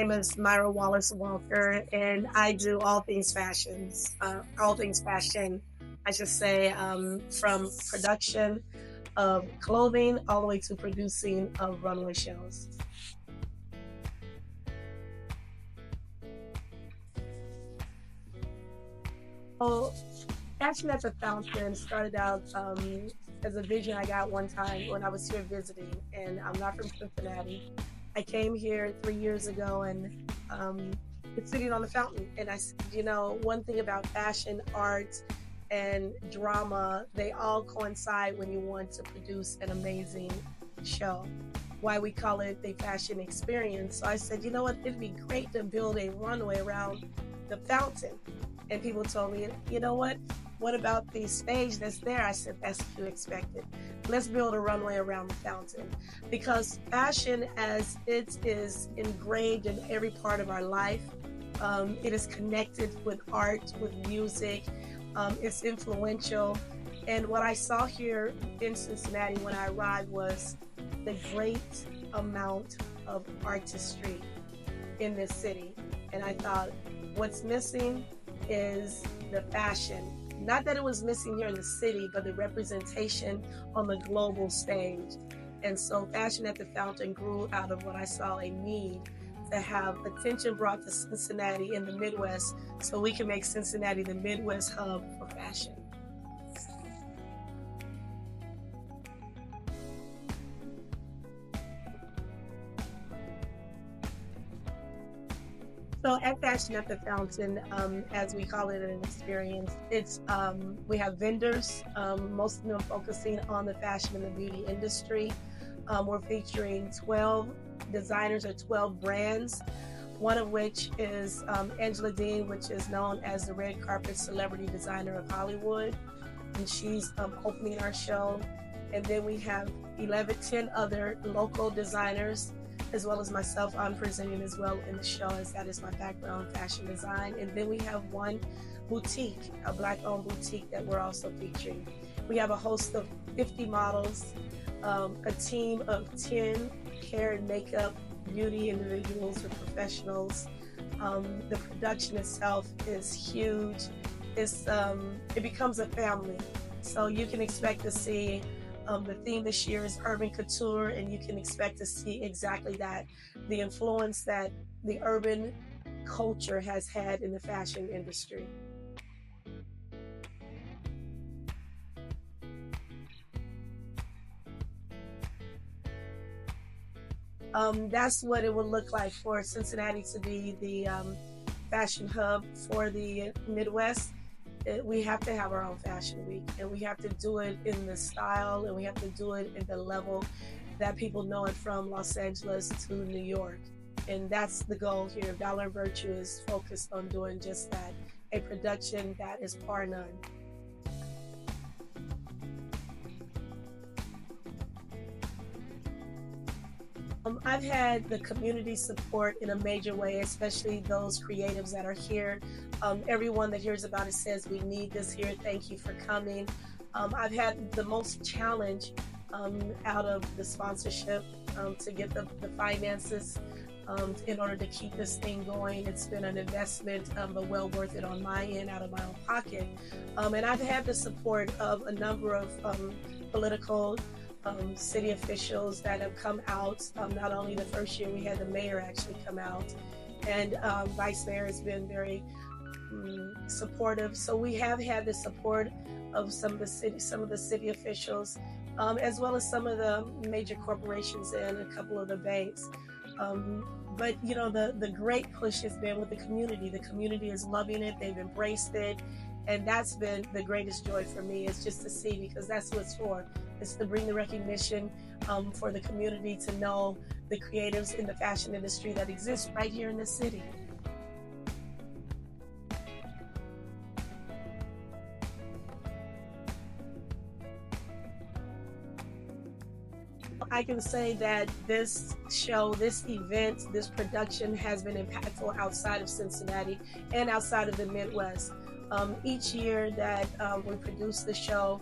name is Myra Wallace Walker, and I do all things fashions, all things fashion. I should say, from production of clothing all the way to producing of runway shows. So, Fashion at the Fountain started out as a vision I got one time when I was here visiting, and I'm not from Cincinnati. I came here 3 years ago, and it's sitting on the fountain. And I said, one thing about fashion, art, and drama, they all coincide when you want to produce an amazing show. Why we call it the fashion experience. So I said, you know what, it'd be great to build a runway around the fountain. And people told me, you know what about the stage that's there? I said, that's what you expected. Let's build a runway around the fountain. Because fashion, as it is engraved in every part of our life, it is connected with art, with music, it's influential. And what I saw here in Cincinnati when I arrived was the great amount of artistry in this city. And I thought, what's missing is the fashion. Not that it was missing here in the city, but the representation on the global stage. And so Fashion at the Fountain grew out of what I saw a need to have attention brought to Cincinnati in the Midwest so we can make Cincinnati the Midwest hub for fashion. So at Fashion at the Fountain, as we call it, an experience, it's we have vendors, most of them focusing on the fashion and the beauty industry. We're featuring 12 designers or 12 brands, one of which is Angela Dean, which is known as the red carpet celebrity designer of Hollywood, and she's opening our show. And then we have 10 other local designers, as well as myself. I'm presenting as well in the show, as that is my background, fashion design. And then we have one boutique, a Black-owned boutique that we're also featuring. We have a host of 50 models, a team of 10 hair and makeup beauty individuals or professionals. The production itself is huge. It becomes a family. So you can expect to see the theme this year is urban couture, and you can expect to see exactly that, the influence that the urban culture has had in the fashion industry. That's what it would look like for Cincinnati to be the fashion hub for the Midwest. We have to have our own fashion week, and we have to do it in the style, and we have to do it in the level that people know it from Los Angeles to New York. And that's the goal here. Valor and Virtue is focused on doing just that, a production that is par none. I've had the community support in a major way, especially those creatives that are here. Everyone that hears about it says, we need this here, thank you for coming. I've had the most challenge out of the sponsorship to get the finances in order to keep this thing going. It's been an investment, but well worth it on my end, out of my own pocket. And I've had the support of a number of political city officials that have come out. Not only the first year, we had the mayor actually come out, and vice mayor has been very supportive. So we have had the support of some of the city officials, as well as some of the major corporations and a couple of the banks. But the great push has been with the community. The community is loving it. They've embraced it. And that's been the greatest joy for me, is just to see, because that's what it's for. It's to bring the recognition for the community to know the creatives in the fashion industry that exist right here in the city. I can say that this show, this event, this production has been impactful outside of Cincinnati and outside of the Midwest. Each year that we produce the show,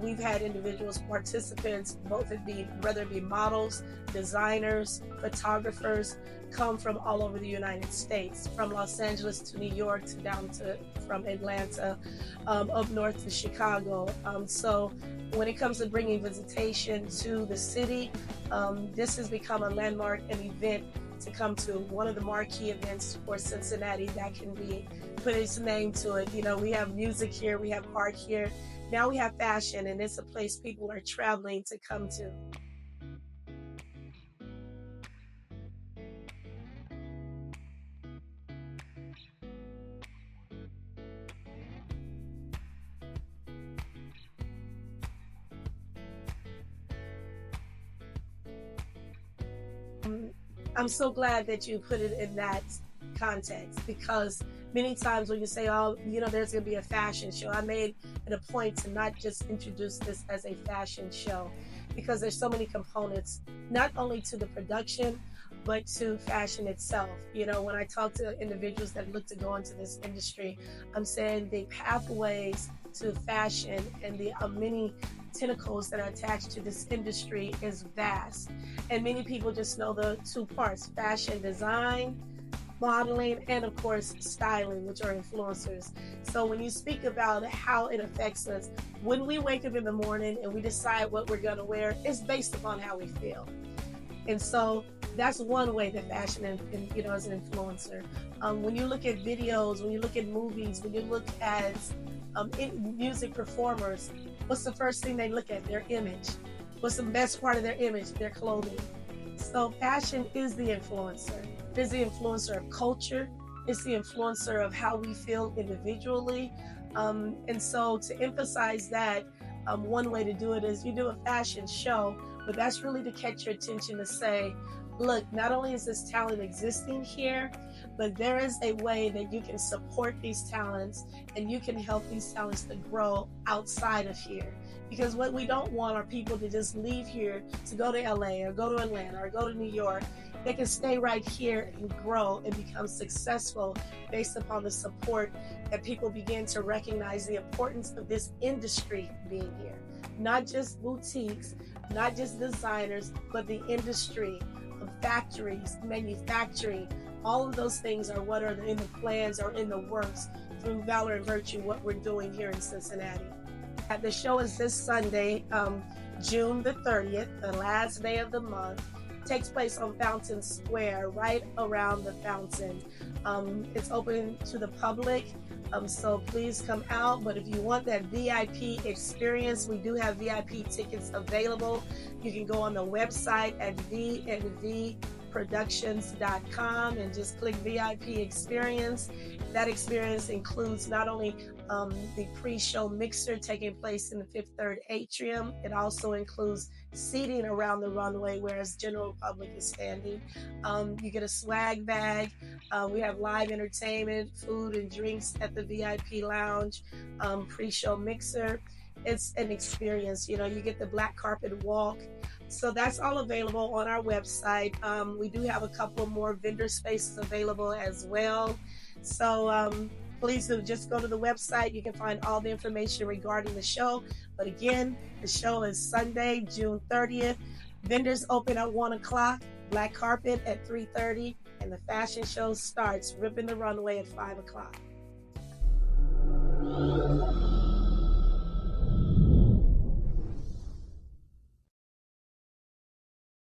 we've had individuals, participants, whether it be models, designers, photographers, come from all over the United States, from Los Angeles to New York to down to from Atlanta, up north to Chicago. So when it comes to bringing visitation to the city, this has become a landmark, an event to come to, one of the marquee events for Cincinnati that can be put its name to it. You know, we have music here, we have art here, now we have fashion, and it's a place people are traveling to come to. I'm so glad that you put it in that context, because many times when you say, oh, you know, there's going to be a fashion show, I made it a point to not just introduce this as a fashion show, because there's so many components, not only to the production, but to fashion itself. You know, when I talk to individuals that look to go into this industry, I'm saying the pathways to fashion and the many tentacles that are attached to this industry is vast. And many people just know the two parts: fashion design, modeling, and of course styling, which are influencers. So when you speak about how it affects us, when we wake up in the morning and we decide what we're going to wear, it's based upon how we feel. And so that's one way that fashion, you know, as an influencer. When you look at videos, when you look at movies, when you look at music performers, what's the first thing they look at? Their image. What's the best part of their image? Their clothing. So fashion is the influencer. It is the influencer of culture. It's the influencer of how we feel individually. And so to emphasize that, one way to do it is you do a fashion show, but that's really to catch your attention to say, look, not only is this talent existing here, but there is a way that you can support these talents and you can help these talents to grow outside of here. Because what we don't want are people to just leave here to go to LA or go to Atlanta or go to New York. They can stay right here and grow and become successful based upon the support that people begin to recognize the importance of this industry being here. Not just boutiques, not just designers, but the industry of factories, manufacturing. All of those things are what are in the plans or in the works through Valor and Virtue, what we're doing here in Cincinnati. The show is this Sunday, June the 30th, the last day of the month. It takes place on Fountain Square, right around the fountain. It's open to the public, so please come out. But if you want that VIP experience, we do have VIP tickets available. You can go on the website at vnvproductions.com and just click VIP experience. That experience includes not only the pre-show mixer taking place in the Fifth Third Atrium, it also includes seating around the runway, whereas general public is standing. You get a swag bag. We have live entertainment, food and drinks at the VIP lounge, pre-show mixer. It's an experience. You know, you get the black carpet walk. So that's all available on our website. We do have a couple more vendor spaces available as well. So please do just go to the website. You can find all the information regarding the show. But again, the show is Sunday, June 30th. Vendors open at 1 o'clock, black carpet at 3:30, and the fashion show starts, ripping the runway at 5 o'clock.